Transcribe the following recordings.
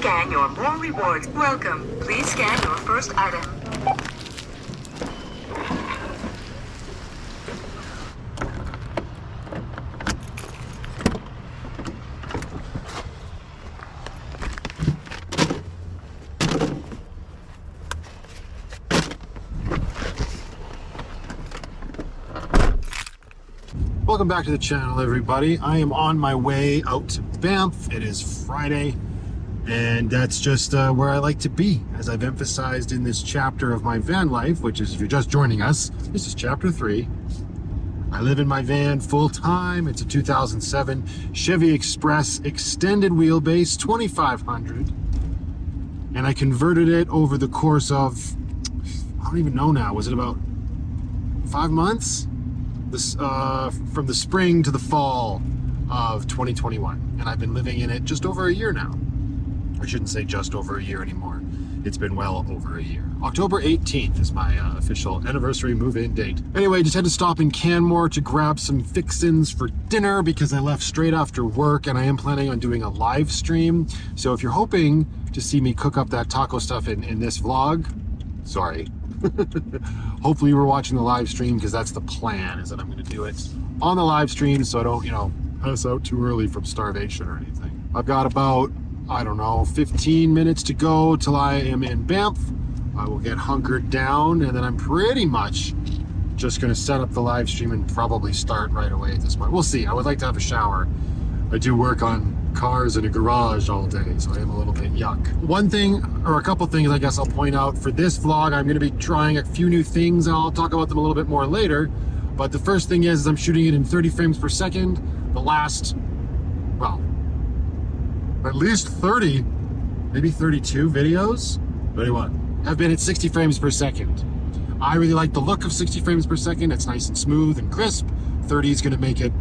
scan your more rewards. Welcome. Please scan your first item. Welcome back to the channel, everybody. I am on my way out to Banff. It is Friday, and that's just where I like to be. As I've emphasized in this chapter of my van life, which is, if you're just joining us, this is chapter 3. I live in my van full time. It's a 2007 Chevy Express extended wheelbase 2500, and I converted it over the course of, I don't even know now, was it about 5 months? This from the spring to the fall of 2021, and I've been living in it just over a year now. I shouldn't say just over a year anymore. It's been well over a year. October 18th is my official anniversary move-in date. Anyway, just had to stop in Canmore to grab some fixins for dinner because I left straight after work, and I am planning on doing a live stream. So if you're hoping to see me cook up that taco stuff in this vlog, sorry. Hopefully you were watching the live stream, because that's the plan, is that I'm going to do it on the live stream so I don't, pass out too early from starvation or anything. I've got about, 15 minutes to go till I am in Banff. I will get hunkered down, and then I'm pretty much just going to set up the live stream and probably start right away at this point. We'll see. I would like to have a shower. I do work on cars in a garage all day, so I am a little bit yuck. One thing, or a couple things I guess I'll point out for this vlog, I'm going to be trying a few new things, and I'll talk about them a little bit more later. But the first thing is I'm shooting it in 30 frames per second. The last, well, at least 30, maybe 32 videos, 31, have been at 60 frames per second. I really like the look of 60 frames per second. It's nice and smooth and crisp. 30 is going to make it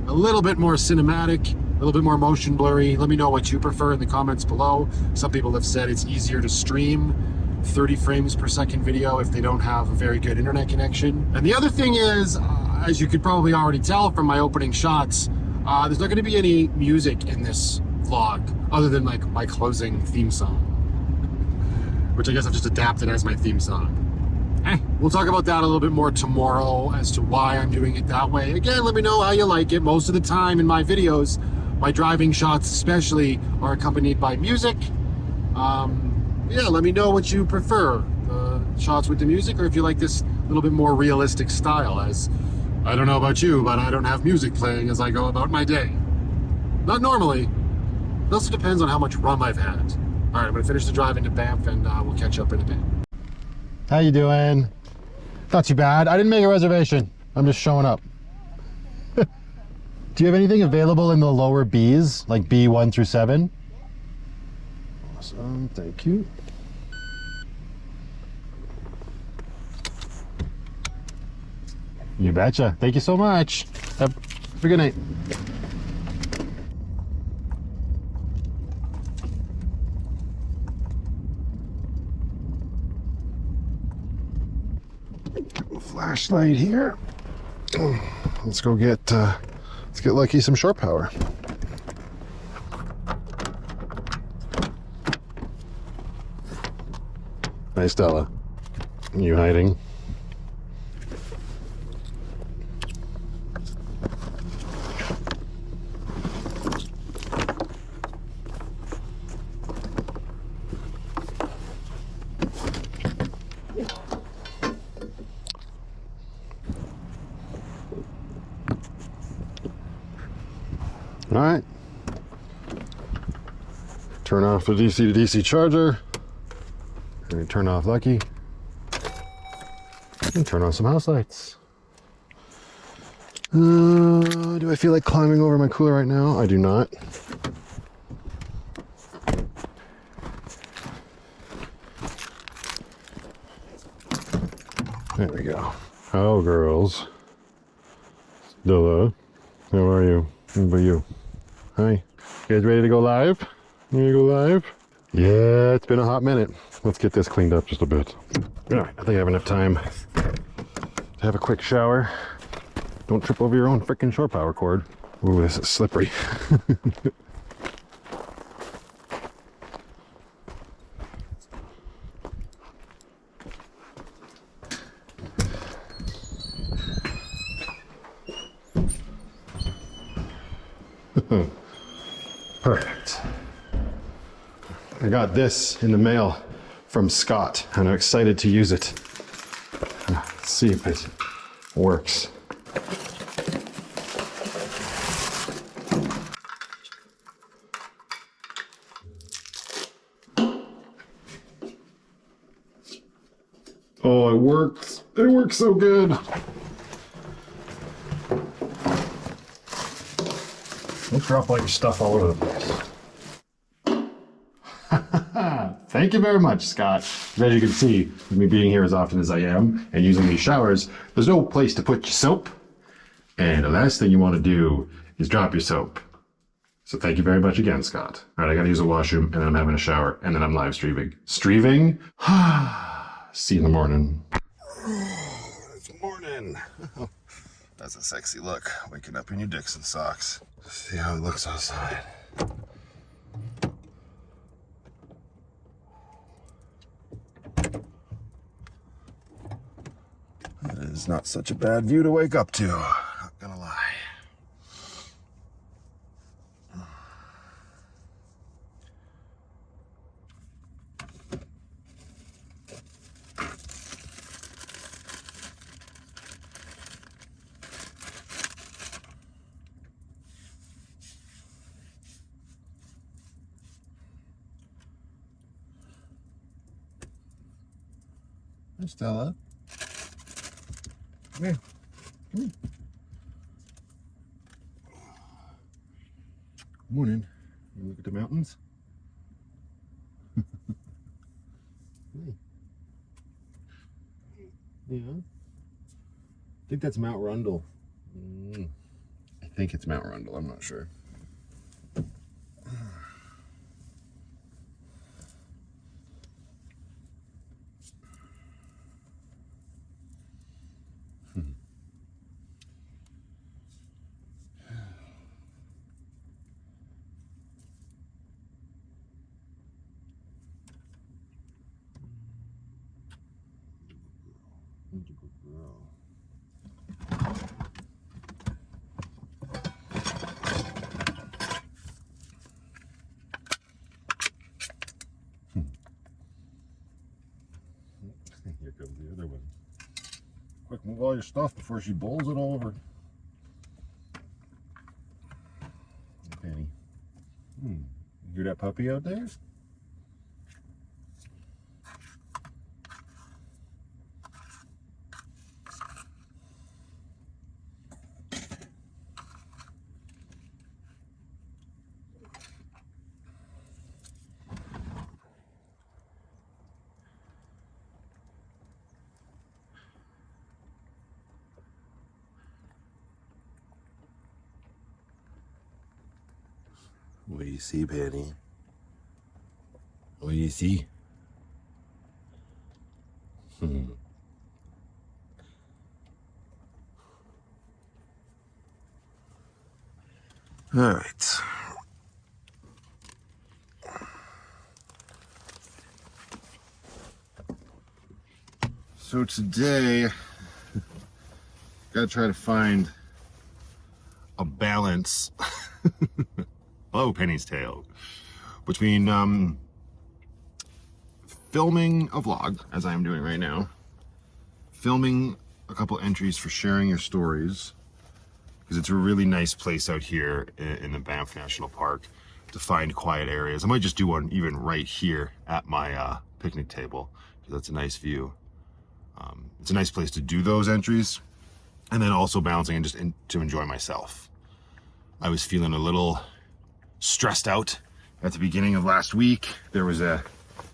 a little bit more cinematic, a little bit more motion blurry. Let me know what you prefer in the comments below. Some people have said it's easier to stream 30 frames per second video if they don't have a very good internet connection. And the other thing is, as you could probably already tell from my opening shots, there's not going to be any music in this vlog other than like my closing theme song, which I guess I've just adapted as my theme song. We'll talk about that a little bit more tomorrow as to why I'm doing it that way. Again, let me know how you like it. Most of the time in my videos, my driving shots especially, are accompanied by music. Yeah, let me know what you prefer, shots with the music, or if you like this little bit more realistic style, as I don't know about you, but I don't have music playing as I go about my day. Not normally. It also depends on how much rum I've had. All right, I'm gonna finish the drive into Banff, and we'll catch up in a bit. How you doing? Not too bad. I didn't make a reservation. I'm just showing up. Do you have anything available in the lower Bs, like B1 through 7? Awesome, thank you. You betcha. Thank you so much. Have a good night. Flashlight here. Let's go get Lucky some shore power. Hi, Stella. You hiding? All right, turn off the DC to DC charger, and turn off Lucky, and turn on some house lights. Do I feel like climbing over my cooler right now? I do not. There we go. Hello, girls. Stella, how are you? How about you? Hi. You guys ready to go live? Ready to go live? Yeah, it's been a hot minute. Let's get this cleaned up just a bit. All right, I think I have enough time to have a quick shower. Don't trip over your own freaking shore power cord. Ooh, this is slippery. Perfect. I got this in the mail from Scott, and I'm excited to use it. Let's see if it works. Oh, it works. It works so good. Don't drop all your stuff all over the place. Thank you very much, Scott. As you can see, with me being here as often as I am and using these showers, there's no place to put your soap. And the last thing you want to do is drop your soap. So thank you very much again, Scott. All right, I got to use a washroom, and then I'm having a shower, and then I'm live streaming. Streaming? See you in the morning. It's morning. That's a sexy look. Waking up in your Dixon socks. See how it looks outside. That is not such a bad view to wake up to. Not gonna lie. Hi, Stella. Come here. Come here. Good morning. You look at the mountains? Hey. Yeah. I think that's Mount Rundle. I think it's Mount Rundle. I'm not sure. Here comes the other one. Quick, move all your stuff before she bowls it all over. Hey, Penny. You hear that puppy out there? What do you see, Penny? What do you see? All right. So today, gotta try to find a balance. Hello, Penny's Tail. Between filming a vlog, as I am doing right now, filming a couple entries for sharing your stories, because it's a really nice place out here in the Banff National Park to find quiet areas. I might just do one even right here at my picnic table, because that's a nice view. It's a nice place to do those entries, and then also balancing and just to enjoy myself. I was feeling a little stressed out at the beginning of last week. There was a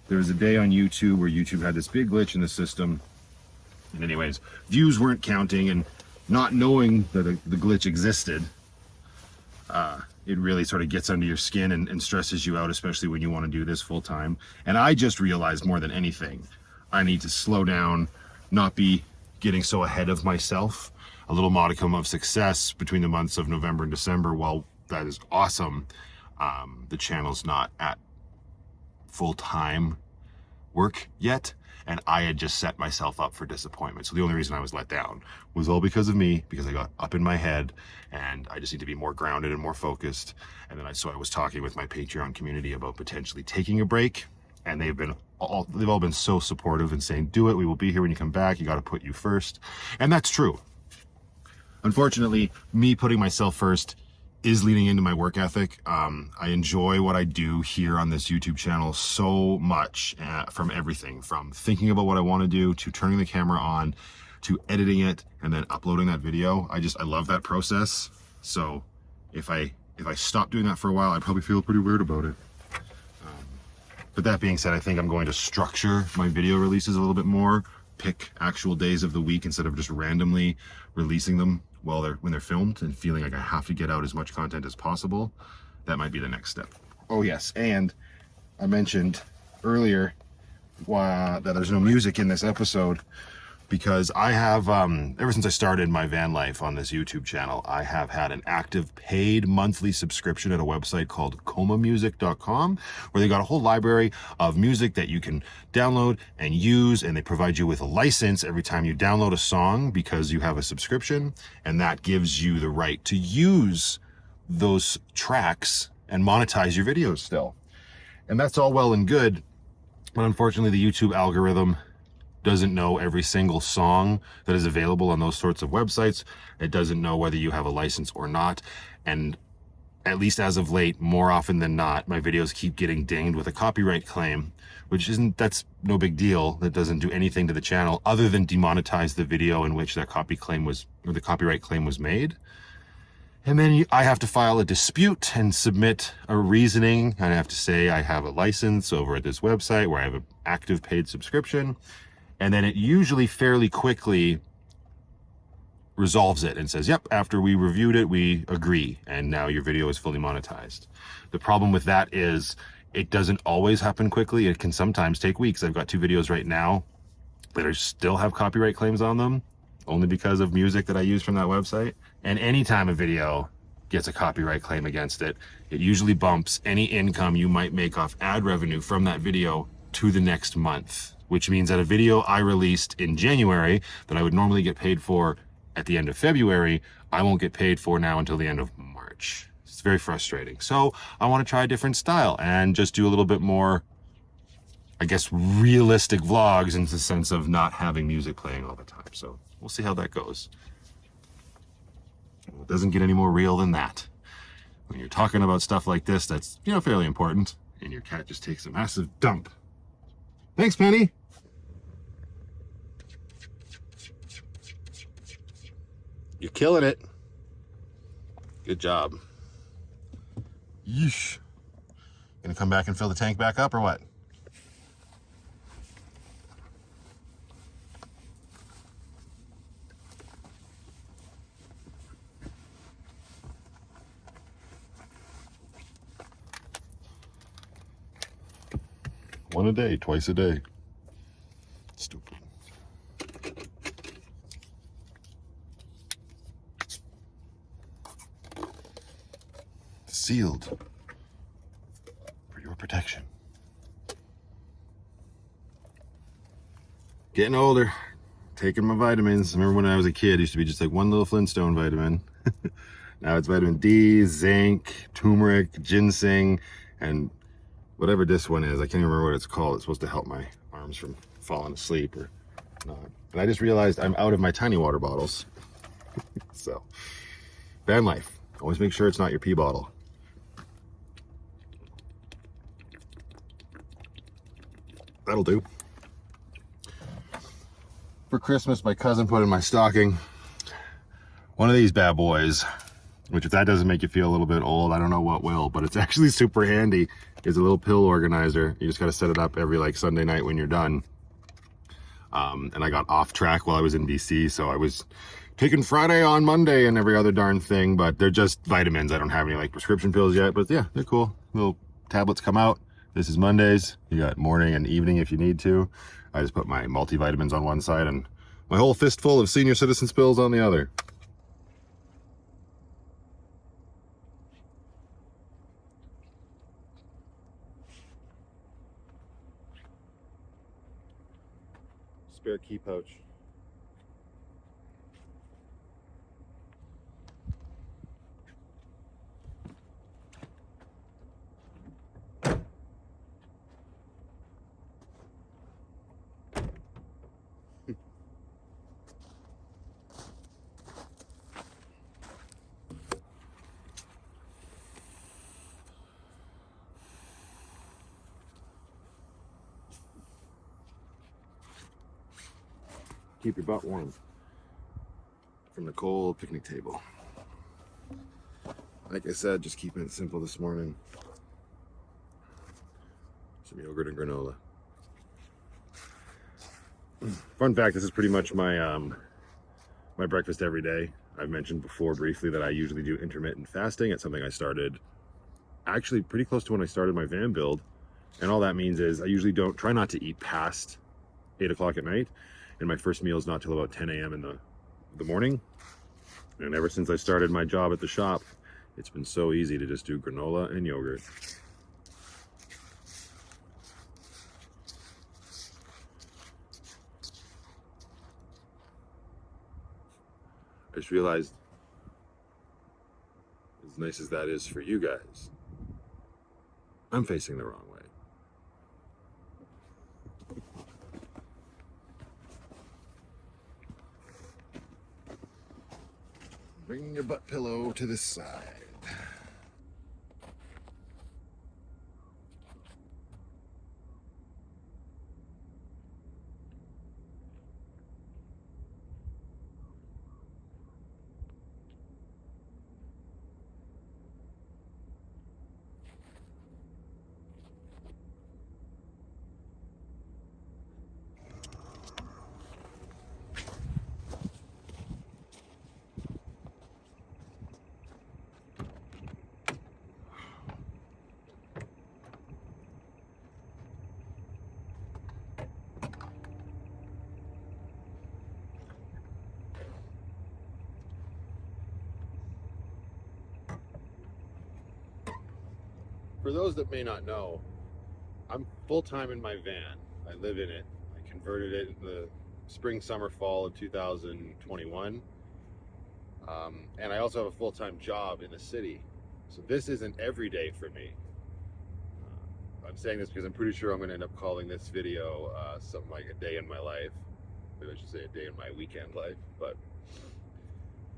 day on YouTube where YouTube had this big glitch in the system, and anyways, views weren't counting, and not knowing that the glitch existed, it really sort of gets under your skin and stresses you out, especially when you want to do this full time. And I just realized more than anything, I need to slow down, not be getting so ahead of myself. A little modicum of success between the months of November and December, while that is awesome, the channel's not at full-time work yet. and I had just set myself up for disappointment. So the only reason I was let down was all because of me, because I got up in my head, and I just need to be more grounded and more focused. And then I was talking with my Patreon community about potentially taking a break, and they've all been so supportive and saying, do it, we will be here when you come back, you got to put you first. And that's true. Unfortunately, me putting myself first is leading into my work ethic. I enjoy what I do here on this YouTube channel so much, from everything from thinking about what I want to do, to turning the camera on, to editing it, and then uploading that video. I love that process. So if I stop doing that for a while, I probably feel pretty weird about it. But that being said, I think I'm going to structure my video releases a little bit more, pick actual days of the week instead of just randomly releasing them when they're filmed and feeling like I have to get out as much content as possible. That might be the next step. Oh yes, and I mentioned earlier that there's no music in this episode because I have, ever since I started my van life on this YouTube channel, I have had an active paid monthly subscription at a website called comamusic.com, where they got a whole library of music that you can download and use, and they provide you with a license every time you download a song because you have a subscription, and that gives you the right to use those tracks and monetize your videos still. And that's all well and good, but unfortunately the YouTube algorithm doesn't know every single song that is available on those sorts of websites. It doesn't know whether you have a license or not. And at least as of late, more often than not, my videos keep getting dinged with a copyright claim, that's no big deal. That doesn't do anything to the channel other than demonetize the video in which that the copyright claim was made. And then I have to file a dispute and submit a reasoning. I have to say I have a license over at this website where I have an active paid subscription. And then it usually fairly quickly resolves it and says, yep, after we reviewed it, we agree. And now your video is fully monetized. The problem with that is it doesn't always happen quickly. It can sometimes take weeks. I've got 2 videos right now that still have copyright claims on them, only because of music that I use from that website. And anytime a video gets a copyright claim against it, it usually bumps any income you might make off ad revenue from that video to the next month, which means that a video I released in January that I would normally get paid for at the end of February, I won't get paid for now until the end of March. It's very frustrating. So I want to try a different style and just do a little bit more, I guess, realistic vlogs in the sense of not having music playing all the time. So we'll see how that goes. It doesn't get any more real than that. When you're talking about stuff like this, that's, fairly important. And your cat just takes a massive dump. Thanks, Penny. You're killing it. Good job. Yeesh. Gonna come back and fill the tank back up or what? One a day, twice a day. Stupid. Sealed for your protection. Getting older, taking my vitamins. I remember when I was a kid, it used to be just like one little Flintstone vitamin. Now it's vitamin D, zinc, turmeric, ginseng, and whatever this one is. I can't even remember what it's called. It's supposed to help my arms from falling asleep or not. And I just realized I'm out of my tiny water bottles. So, van life. Always make sure it's not your pee bottle. That'll do. For Christmas, my cousin put in my stocking one of these bad boys, which if that doesn't make you feel a little bit old, I don't know what will, but it's actually super handy. It's a little pill organizer. You just got to set it up every Sunday night when you're done. And I got off track while I was in BC, so I was taking Friday on Monday and every other darn thing, but they're just vitamins. I don't have any prescription pills yet, but yeah, they're cool. Little tablets come out. This is Mondays. You got morning and evening if you need to. I just put my multivitamins on one side and my whole fistful of senior citizens pills on the other. spare key pouch. Keep your butt warm from the cold picnic table. Like I said, just keeping it simple this morning. Some yogurt and granola. Fun fact, this is pretty much my my breakfast every day. I've mentioned before briefly that I usually do intermittent fasting. It's something I started actually pretty close to when I started my van build. And all that means is I usually try not to eat past 8 o'clock at night. And my first meal is not till about 10 a.m. in the morning. And ever since I started my job at the shop, it's been so easy to just do granola and yogurt. I just realized, as nice as that is for you guys, I'm facing the wrong way. Bring your butt pillow to this side. For those that may not know, I'm full-time in my van. I live in it. I converted it in the spring, summer, fall of 2021. And I also have a full-time job in the city. So this isn't every day for me. I'm saying this because I'm pretty sure I'm going to end up calling this video something like a day in my life. Maybe I should say a day in my weekend life. But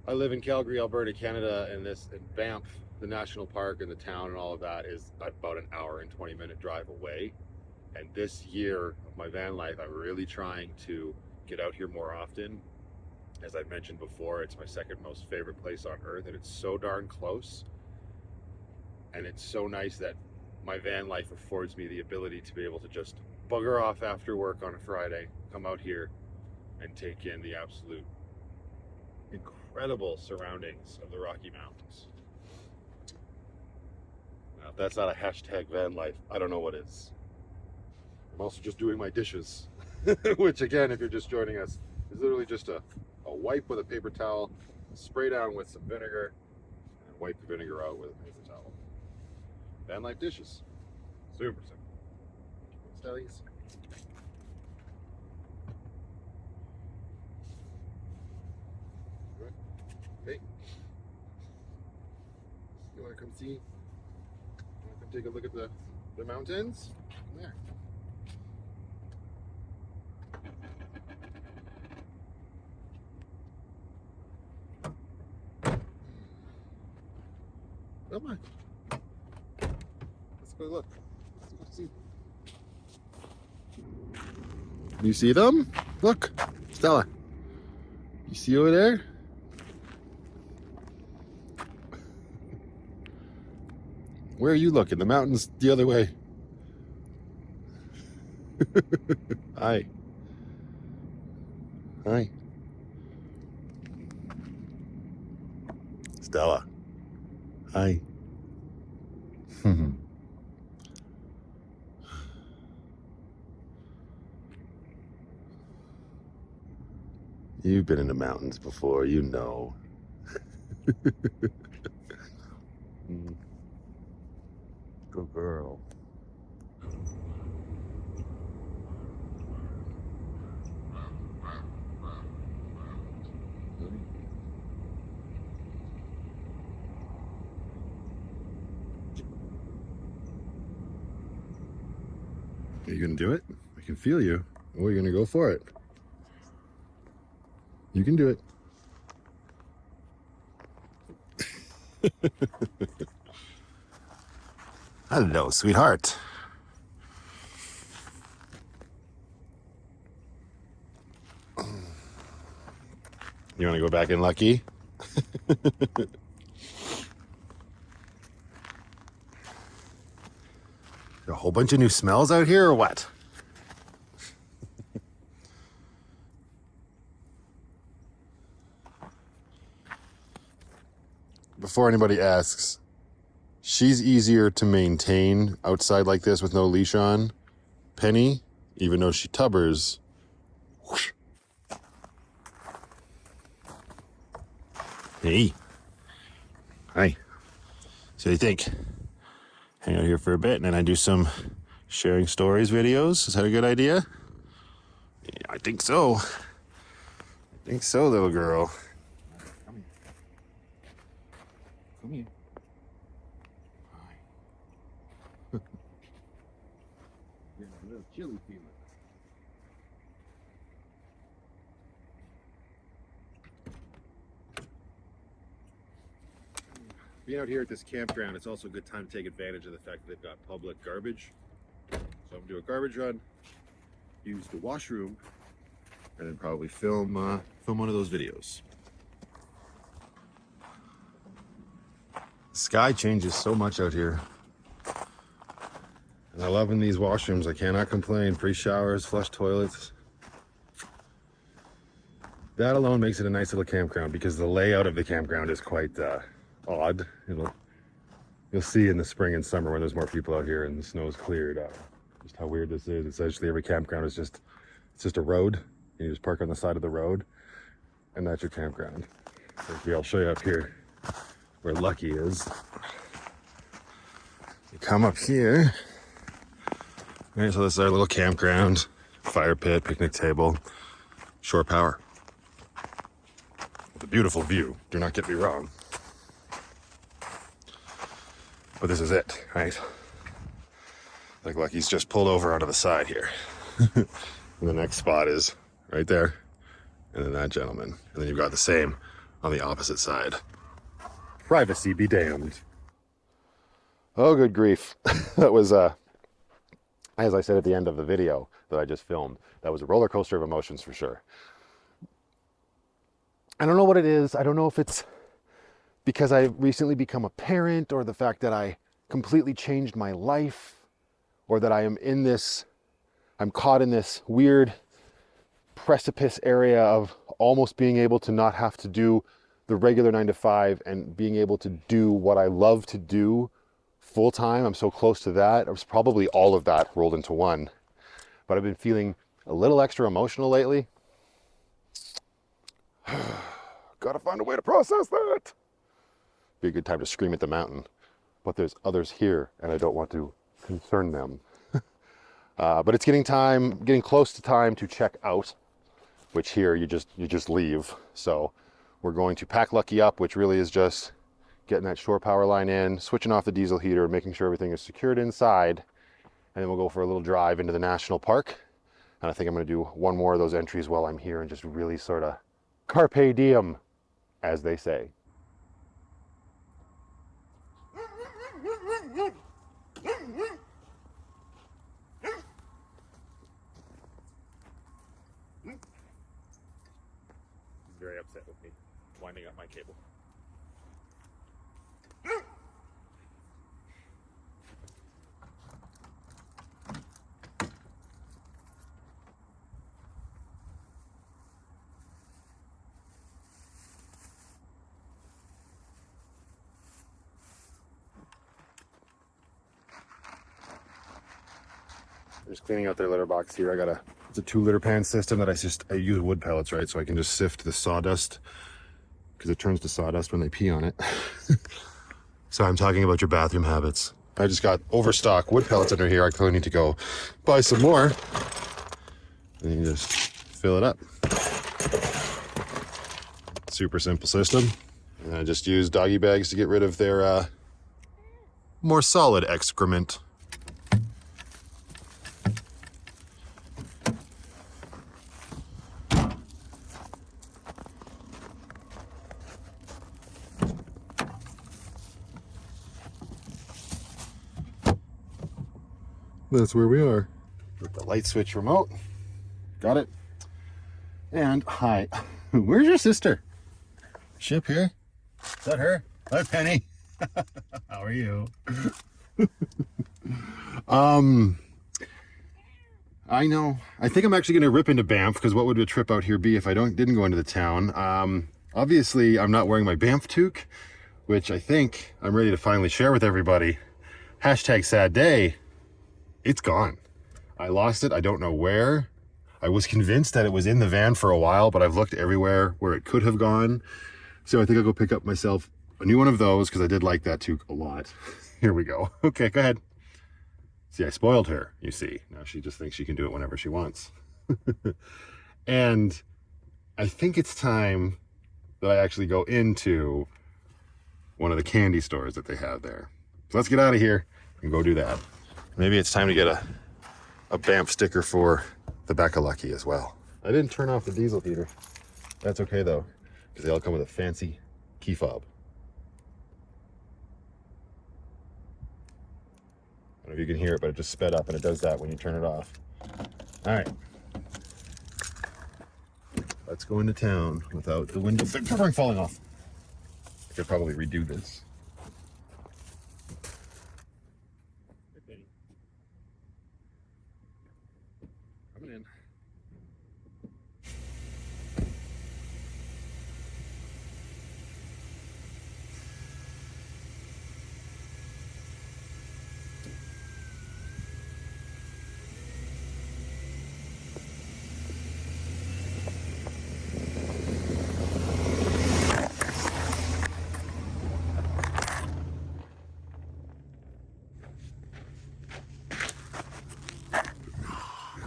I live in Calgary, Alberta, Canada, and Banff, the national park and the town and all of that is about an hour and 20-minute drive away. And this year of my van life, I'm really trying to get out here more often. As I've mentioned before, it's my second most favorite place on earth, and it's so darn close. And it's so nice that my van life affords me the ability to be able to just bugger off after work on a Friday, come out here and take in the absolute incredible surroundings of the Rocky Mountains. Now, if that's not a hashtag van life, I don't know what is. I'm also just doing my dishes, which again, if you're just joining us, is literally just a wipe with a paper towel, spray down with some vinegar, and wipe the vinegar out with a paper towel. Van life dishes. Super simple. Stellies. Hey, you want to come see? You want to come take a look at the mountains? Come there. Come on. Let's go look. Let's go see. You see them? Look, Stella. You see over there? Where are you looking? The mountain's the other way. Hi. Hi. Stella. Hi. You've been in the mountains before, you know. Good girl. Are you gonna do it? I can feel you. Oh, you're gonna go for it. You can do it. Hello, sweetheart. You want to go back in, Lucky? A whole bunch of new smells out here, or what? Before anybody asks, she's easier to maintain outside like this with no leash on. Penny, even though she tubbers, whoosh. Hey. Hi. So you think? Hang out here for a bit and then I do some sharing stories videos? Is that a good idea? Yeah, I think so. I think so, little girl. Come here. Come here. Hi. You're a little chilly feeling. Being out here at this campground, it's also a good time to take advantage of the fact that they've got public garbage. So I'm gonna do a garbage run, use the washroom, and then probably film one of those videos. The sky changes so much out here. And I love in these washrooms, I cannot complain. Free showers, flush toilets. That alone makes it a nice little campground because the layout of the campground is quite odd. You'll see in the spring and summer when there's more people out here and the snow's cleared, just how weird this is. Essentially every campground is just a road. You just park on the side of the road and that's your campground. So I'll show you up here where Lucky is. You come up here. All right, so this is our little campground, fire pit, picnic table, shore power. With a beautiful view, do not get me wrong. But this is it, right? Like Lucky's just pulled over onto the side here. And the next spot is right there. And then that gentleman. And then you've got the same on the opposite side. Privacy be damned. Oh, good grief. That was, as I said at the end of the video that I just filmed, that was a roller coaster of emotions for sure. I don't know what it is. I don't know if it's because I've recently become a parent or the fact that I completely changed my life or that I'm caught in this weird precipice area of almost being able to not have to do the regular 9 to 5 and being able to do what I love to do full time. I'm so close to that. It was probably all of that rolled into one, but I've been feeling a little extra emotional lately. Gotta find a way to process that. Be a good time to scream at the mountain, but there's others here and I don't want to concern them. But it's getting close to time to check out, which here you just leave. So we're going to pack Lucky up, which really is just getting that shore power line in, switching off the diesel heater, making sure everything is secured inside, and then we'll go for a little drive into the national park. And I think I'm going to do one more of those entries while I'm here and just really sort of carpe diem, as they say. He's very upset with me, winding up my cable. Just cleaning out their litter box here. It's a 2 litter pan system that I use wood pellets, right? So I can just sift the sawdust because it turns to sawdust when they pee on it. So I'm talking about your bathroom habits. I just got overstock wood pellets under here. I clearly need to go buy some more. And you just fill it up. Super simple system. And I just use doggy bags to get rid of their more solid excrement. that's where we are. With the light switch remote. Got it. And hi, where's your sister? Ship here? Is that her? Hi, Penny. How are you? I know. I think I'm actually going to rip into Banff, because what would a trip out here be if I didn't go into the town? Obviously, I'm not wearing my Banff toque, which I think I'm ready to finally share with everybody. Hashtag sad day. It's gone. I lost it. I don't know where. I was convinced that it was in the van for a while, but I've looked everywhere where it could have gone. So I think I'll go pick up myself a new one of those, because I did like that toque a lot. Here we go. Okay, go ahead. See, I spoiled her, you see. Now she just thinks she can do it whenever she wants. And I think it's time that I actually go into one of the candy stores that they have there. So let's get out of here and go do that. Maybe it's time to get a Banff sticker for the back of Lucky as well. I didn't turn off the diesel heater. That's okay though, because they all come with a fancy key fob. I don't know if you can hear it, but it just sped up, and it does that when you turn it off. All right. Let's go into town without the window falling off. I could probably redo this. Coming in.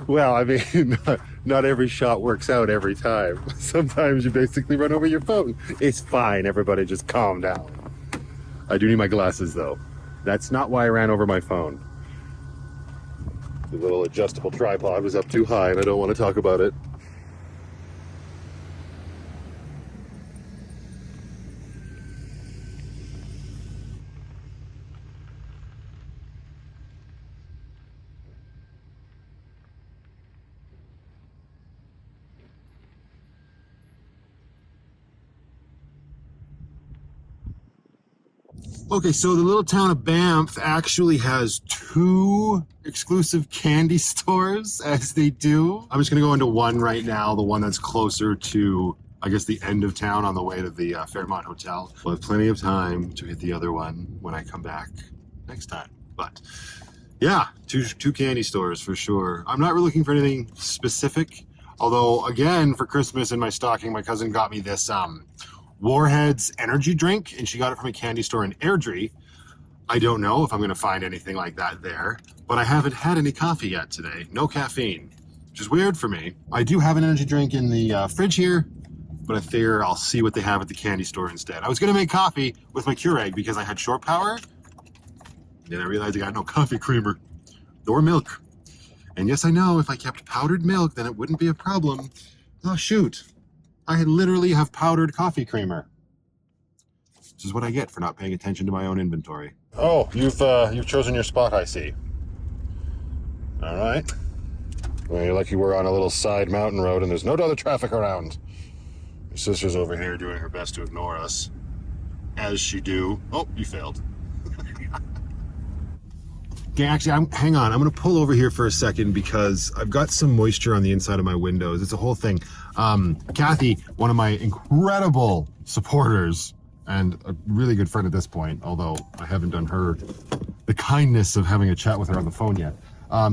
Well, I mean, not every shot works out every time. Sometimes you basically run over your phone. It's fine, everybody, just calm down. I do need my glasses, though. That's not why I ran over my phone. The little adjustable tripod was up too high, and I don't want to talk about it. Okay, so the little town of Banff actually has 2 exclusive candy stores, as they do. I'm just gonna go into one right now, the one that's closer to, I guess, the end of town on the way to the Fairmont Hotel. We'll have plenty of time to hit the other one when I come back next time. But yeah, two candy stores for sure. I'm not really looking for anything specific, although again, for Christmas in my stocking, my cousin got me this Warhead's energy drink, and she got it from a candy store in Airdrie. I don't know if I'm going to find anything like that there, but I haven't had any coffee yet today. No caffeine, which is weird for me. I do have an energy drink in the fridge here, but I figure I'll see what they have at the candy store instead. I was going to make coffee with my Keurig because I had short power, then I realized I got no coffee creamer or milk. And yes, I know if I kept powdered milk, then it wouldn't be a problem. Oh, shoot. I literally have powdered coffee creamer. This is what I get for not paying attention to my own inventory. Oh, you've chosen your spot, I see. All right. Well, you're lucky we're on a little side mountain road and there's no other traffic around. Your sister's over here doing her best to ignore us. As she do. Oh, you failed. Okay, actually, hang on. I'm going to pull over here for a second because I've got some moisture on the inside of my windows. It's a whole thing. Kathy, one of my incredible supporters and a really good friend at this point, although I haven't done her the kindness of having a chat with her on the phone yet,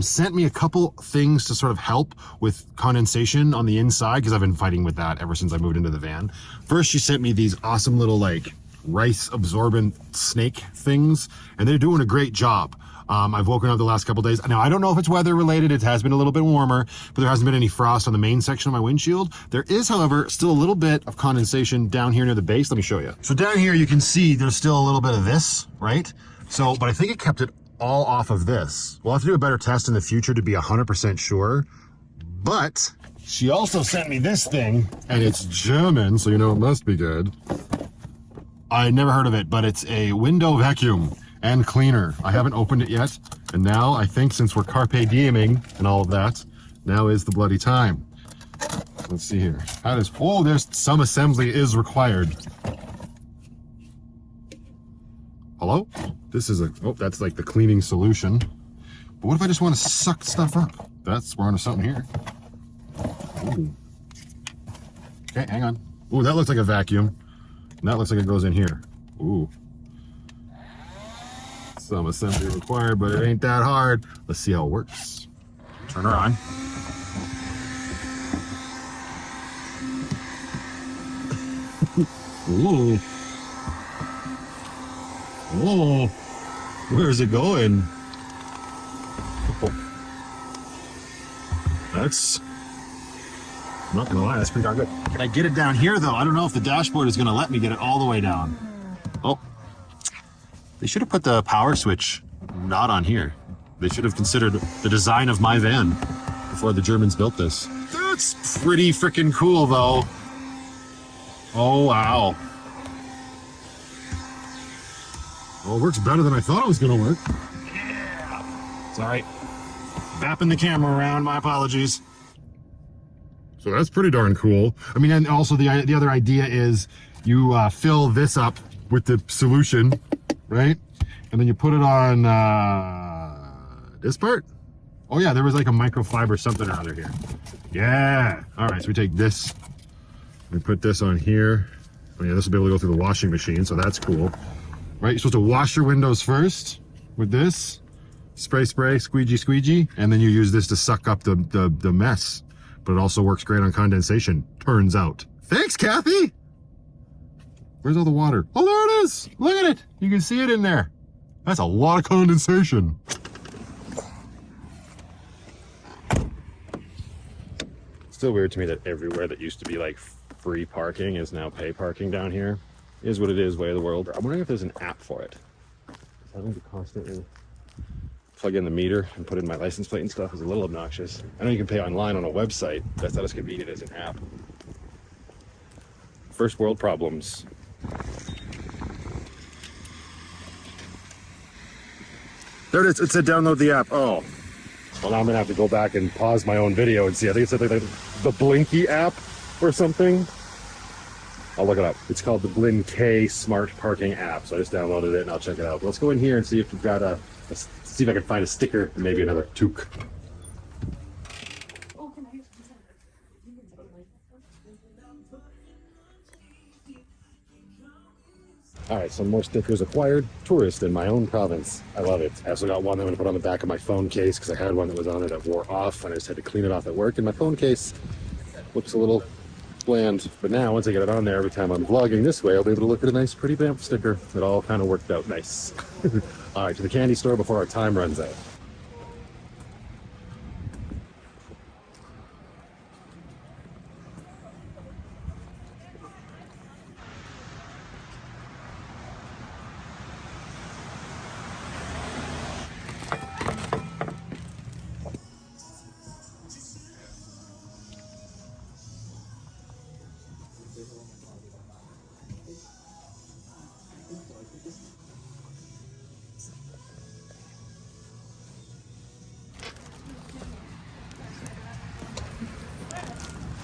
sent me a couple things to sort of help with condensation on the inside, because I've been fighting with that ever since I moved into the van. First, she sent me these awesome little like rice absorbent snake things, and they're doing a great job. I've woken up the last couple days. Now, I don't know if it's weather related. It has been a little bit warmer, but there hasn't been any frost on the main section of my windshield. There is, however, still a little bit of condensation down here near the base. Let me show you. So down here, you can see there's still a little bit of this, right? So, but I think it kept it all off of this. We'll have to do a better test in the future to be 100% sure. But she also sent me this thing, and it's German, so you know it must be good. I had never heard of it, but it's a window vacuum. and cleaner. I haven't opened it yet, and now I think since we're carpe dieming and all of that, now is the bloody time. Let's see here. That is, oh, there's some assembly is required. Hello? This is that's like the cleaning solution. But what if I just want to suck stuff up? We're onto something here. Ooh. Okay, hang on. Ooh, that looks like a vacuum. And that looks like it goes in here. Ooh. Some assembly required, but it ain't that hard. Let's see how it works. Turn her on. Ooh. Oh, where's it going? That's, I'm not gonna lie, that's pretty darn good. Can I get it down here though? I don't know if the dashboard is gonna let me get it all the way down. Oh, they should have put the power switch not on here. They should have considered the design of my van before the Germans built this. That's pretty freaking cool though. Oh, wow. Well, it works better than I thought it was gonna work. Yeah. Sorry. Bapping the camera around, my apologies. So that's pretty darn cool. I mean, and also the other idea is you fill this up with the solution, right? And then you put it on this part. Oh yeah, there was like a microfiber something or other here. Yeah. All right, so we take this and put this on here. Oh yeah, this will be able to go through the washing machine, so that's cool. Right, you're supposed to wash your windows first with this. Spray, squeegee, and then you use this to suck up the mess. But it also works great on condensation, turns out. Thanks, Kathy! Where's all the water? Oh, there it is! Look at it! You can see it in there. That's a lot of condensation. It's still weird to me that everywhere that used to be like free parking is now pay parking down here. Is what it is, way of the world. I'm wondering if there's an app for it. Having to constantly plug in the meter and put in my license plate and stuff is a little obnoxious. I know you can pay online on a website. That's not as convenient as an app. First world problems. There it is. It said download the app. Oh. Well, now I'm gonna have to go back and pause my own video and see. I think it said like the Blinky app or something. I'll look it up. It's called the Blinn K Smart Parking app. So I just downloaded it and I'll check it out. Let's go in here and see if we've got see if I can find a sticker and maybe another toque. All right, some more stickers acquired. Tourist in my own province. I love it. I also got one that I'm gonna put on the back of my phone case because I had one that was on it that wore off and I just had to clean it off at work. And my phone case looks a little bland, but now once I get it on there, every time I'm vlogging this way, I'll be able to look at a nice pretty Banff sticker. It all kind of worked out nice. All right, to the candy store before our time runs out.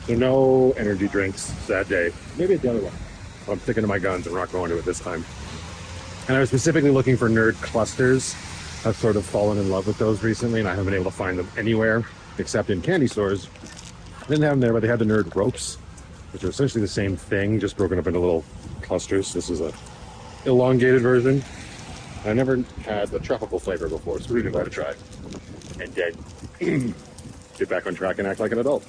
So no energy drinks that day. Maybe at the other one. I'm sticking to my guns and we're not going to it this time. And I was specifically looking for nerd clusters. I've sort of fallen in love with those recently and I haven't been able to find them anywhere except in candy stores. I didn't have them there, but they had the nerd ropes, which are essentially the same thing, just broken up into little clusters. This is a elongated version. I never had the tropical flavor before, so we're gonna give that a try. And then get back on track and act like an adult.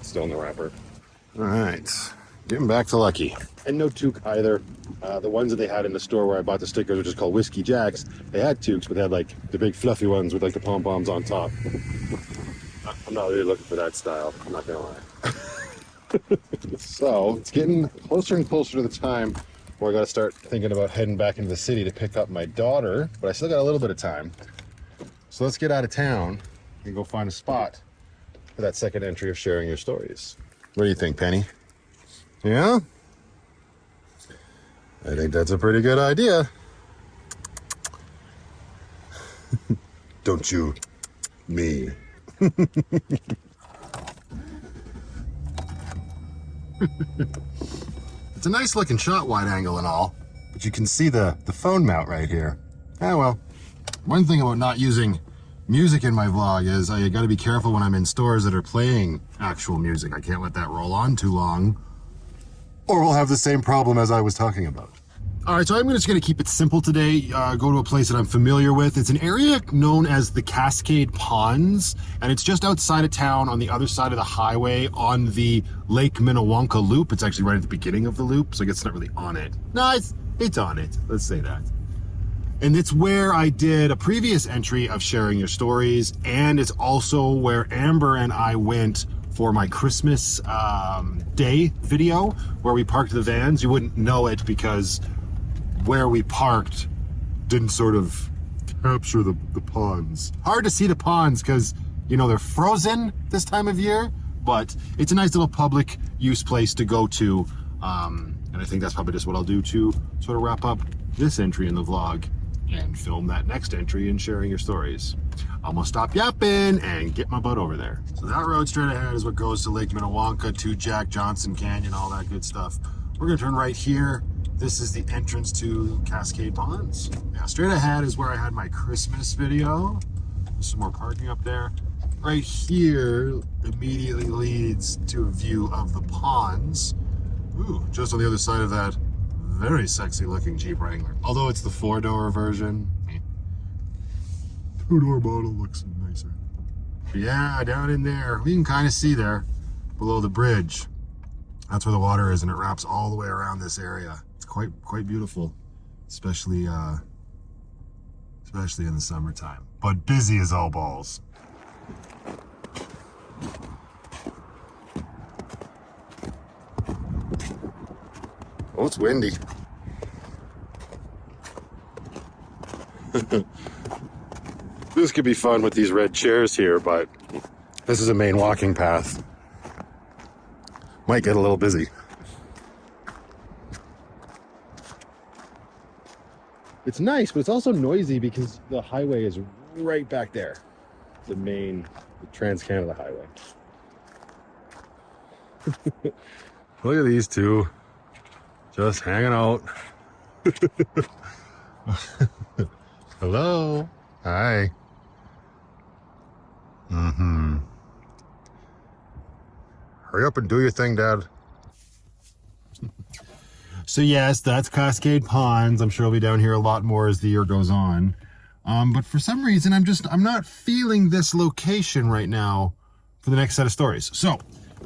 Still in the wrapper. All right, getting back to Lucky. And no toque either. The ones that they had in the store where I bought the stickers, which is called Whiskey Jacks, they had toques, but they had like the big fluffy ones with like the pom-poms on top. I'm not really looking for that style, I'm not gonna lie. So it's getting closer and closer to the time where I gotta start thinking about heading back into the city to pick up my daughter, but I still got a little bit of time. So let's get out of town and go find a spot for that second entry of sharing your stories. What do you think, Penny? Yeah? I think that's a pretty good idea. Don't you? Me. It's a nice looking shot, wide angle and all, but you can see the phone mount right here. Ah, well, one thing about not using music in my vlog is I gotta be careful when I'm in stores that are playing actual music. I can't let that roll on too long, or we'll have the same problem as I was talking about. All right, so I'm just gonna keep it simple today, go to a place that I'm familiar with. It's an area known as the Cascade Ponds, and it's just outside of town on the other side of the highway on the Lake Minnewanka loop. It's actually right at the beginning of the loop, so I guess it's not really on it. No, it's on it, let's say that. And it's where I did a previous entry of sharing your stories, and it's also where Amber and I went for my Christmas day video, where we parked the vans. You wouldn't know it because where we parked didn't sort of capture the ponds. Hard to see the ponds because, you know, they're frozen this time of year, but it's a nice little public use place to go to. And I think that's probably just what I'll do to sort of wrap up this entry in the vlog and film that next entry and sharing your stories. I'm gonna stop yapping and get my butt over there. So that road straight ahead is what goes to Lake Minnewanka, to Jack Johnson Canyon, all that good stuff. We're gonna turn right here. This is the entrance to Cascade Ponds. Yeah, straight ahead is where I had my Christmas video. There's some more parking up there. Right here immediately leads to a view of the ponds. Ooh, just on the other side of that very sexy looking Jeep Wrangler. Although it's the 4-door version. 2-door model looks nicer. But yeah, down in there, we can kind of see there below the bridge. That's where the water is, and it wraps all the way around this area. It's quite beautiful, especially in the summertime. But busy as all balls. Oh, it's windy. This could be fun with these red chairs here, but this is a main walking path. Might get a little busy. It's nice, but it's also noisy because the highway is right back there. The Trans-Canada Highway. Look at these two. Just hanging out. Hello. Hi. Hurry up and do your thing, Dad. So yes, that's Cascade Ponds. I'm sure I'll be down here a lot more as the year goes on. But for some reason, I'm not feeling this location right now for the next set of stories. So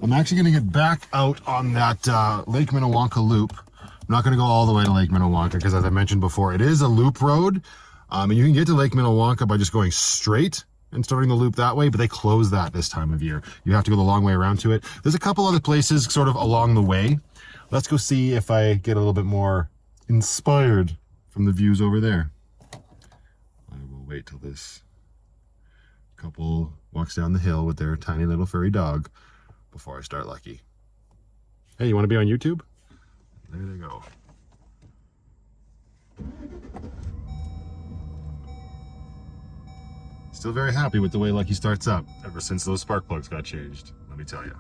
I'm actually going to get back out on that Lake Minnewanka loop. I'm not going to go all the way to Lake Minnewanka because, as I mentioned before, it is a loop road. And you can get to Lake Minnewanka by just going straight and starting the loop that way, but they close that this time of year. You have to go the long way around to it. There's a couple other places sort of along the way. Let's go see if I get a little bit more inspired from the views over there. I will wait till this couple walks down the hill with their tiny little furry dog before I start lucky. Hey, you want to be on YouTube? There they go. Still very happy with the way Lucky starts up ever since those spark plugs got changed, let me tell you.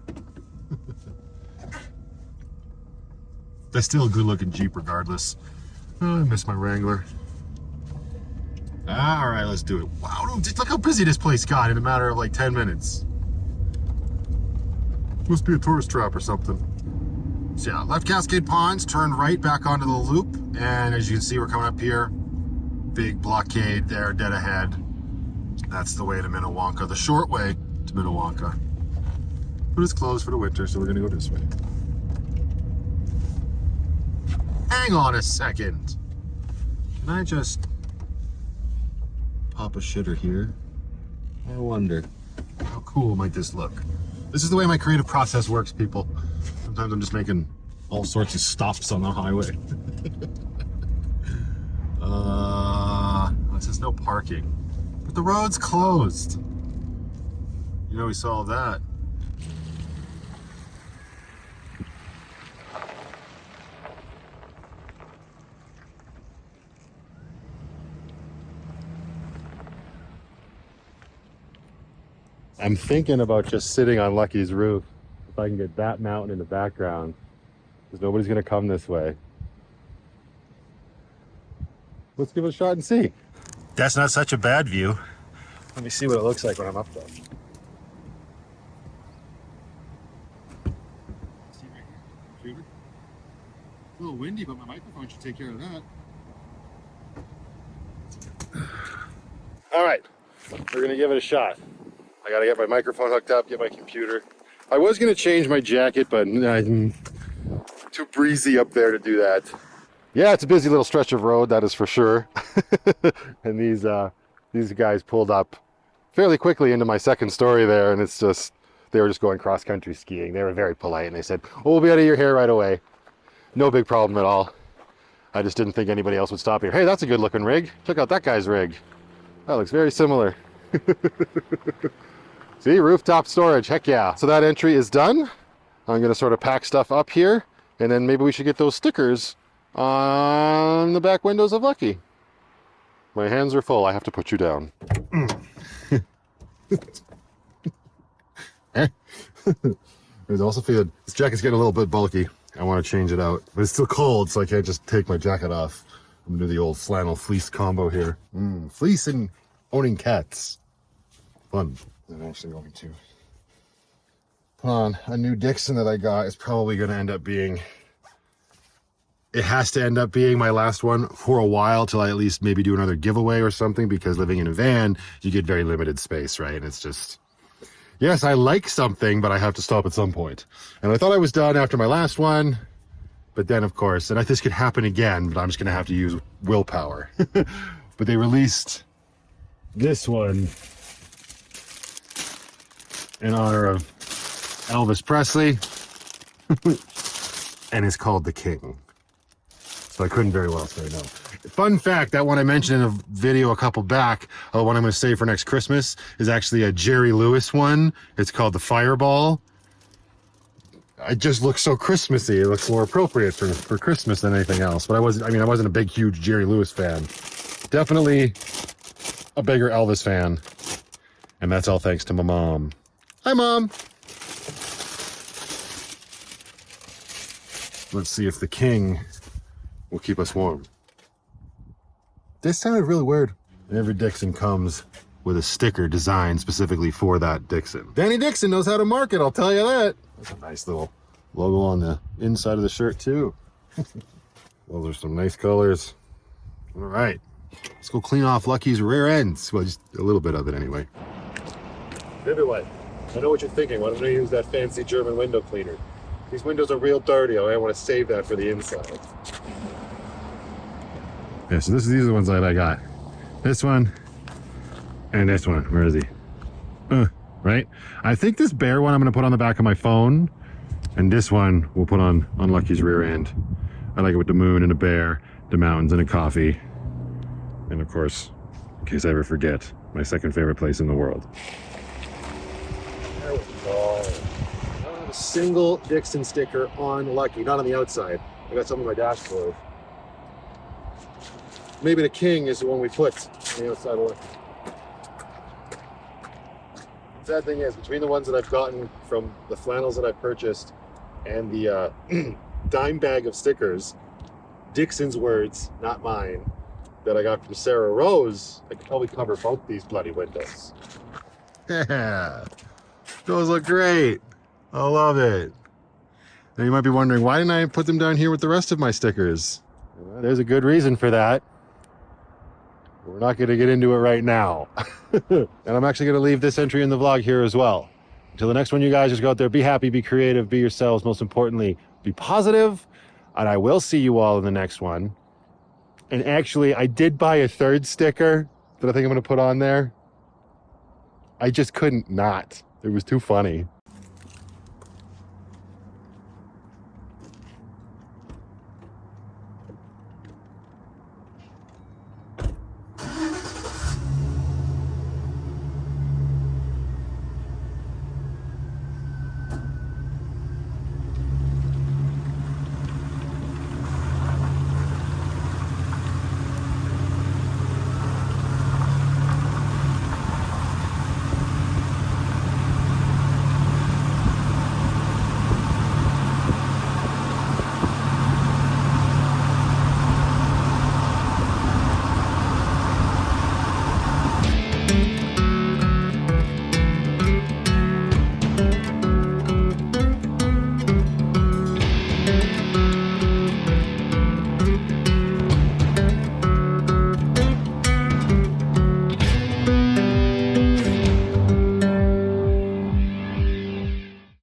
That's still a good looking Jeep regardless. Oh, I miss my Wrangler. All right, let's do it. Wow, just look how busy this place got in a matter of like 10 minutes. Must be a tourist trap or something. So yeah, left Cascade Ponds, turn right back onto the loop, and as you can see, we're coming up here. Big blockade there, dead ahead. That's the way to Minnewanka, the short way to Minnewanka. But it's closed for the winter, so we're gonna go this way. Hang on a second. Can I just pop a shitter here? I wonder, how cool might this look? This is the way my creative process works, people. Sometimes I'm just making all sorts of stops on the highway. It says no parking. But the road's closed. You know, we saw that. I'm thinking about just sitting on Lucky's roof if I can get that mountain in the background, because nobody's going to come this way. Let's give it a shot and see. That's not such a bad view. Let me see what it looks like when I'm up there. See right here, computer. It's a little windy, but my microphone should take care of that. All right, we're gonna give it a shot. I gotta get my microphone hooked up, get my computer. I was gonna change my jacket, but I'm too breezy up there to do that. Yeah, it's a busy little stretch of road, that is for sure. And these guys pulled up fairly quickly into my second story there, and it's just, they were just going cross-country skiing. They were very polite, and they said, oh, we'll be out of your hair right away. No big problem at all. I just didn't think anybody else would stop here. Hey, that's a good-looking rig. Check out that guy's rig. That looks very similar. See, rooftop storage, heck yeah. So that entry is done. I'm gonna sort of pack stuff up here, and then maybe we should get those stickers on the back windows of Lucky. My hands are full. I have to put you down. There's also feeling this jacket's getting a little bit bulky. I want to change it out, but it's still cold, so I can't just take my jacket off. I'm gonna do the old flannel fleece combo here. Fleece and owning cats. Fun. I'm actually going to put on a new Dixon that I got. It's probably going to end up being, it has to end up being my last one for a while, till I at least maybe do another giveaway or something, because living in a van, you get very limited space, right? And it's just, yes, I like something, but I have to stop at some point. And I thought I was done after my last one, but then of course, and this could happen again, but I'm just going to have to use willpower. But they released this one in honor of Elvis Presley, and it's called The King. So I couldn't very well say no. Fun fact, that one I mentioned in a video a couple back, one I'm going to save for next Christmas, is actually a Jerry Lewis one. It's called the Fireball. It just looks so Christmassy. It looks more appropriate for Christmas than anything else. But I wasn't a big, huge Jerry Lewis fan. Definitely a bigger Elvis fan. And that's all thanks to my mom. Hi, Mom. Let's see if the King will keep us warm. This sounded really weird. Every Dixon comes with a sticker designed specifically for that Dixon. Danny Dixon knows how to market, I'll tell you that. That's a nice little logo on the inside of the shirt, too. Those are some nice colors. All right, let's go clean off Lucky's rear ends. Well, just a little bit of it anyway. Everyone, I know what you're thinking. Why don't I use that fancy German window cleaner? These windows are real dirty. I want to save that for the inside. Yeah, so these are the ones that I got. This one and this one. Where is he? Right? I think this bear one I'm going to put on the back of my phone, and this one we'll put on Lucky's rear end. I like it with the moon and a bear, the mountains and a coffee, and of course, in case I ever forget, my second favorite place in the world. There we go. I don't have a single Dixon sticker on Lucky, not on the outside. I got some on my dashboard. Maybe the King is the one we put on the outside of Lucky. The sad thing is, between the ones that I've gotten from the flannels that I purchased and the dime bag of stickers, Dixon's words, not mine, that I got from Sarah Rose, I could probably cover both these bloody windows. Yeah, those look great. I love it. Now you might be wondering, why didn't I put them down here with the rest of my stickers? Well, there's a good reason for that. We're not going to get into it right now. And I'm actually going to leave this entry in the vlog here as well. Until the next one, you guys just go out there, be happy, be creative, be yourselves. Most importantly, be positive. And I will see you all in the next one. And actually, I did buy a third sticker that I think I'm going to put on there. I just couldn't not. It was too funny. Bye.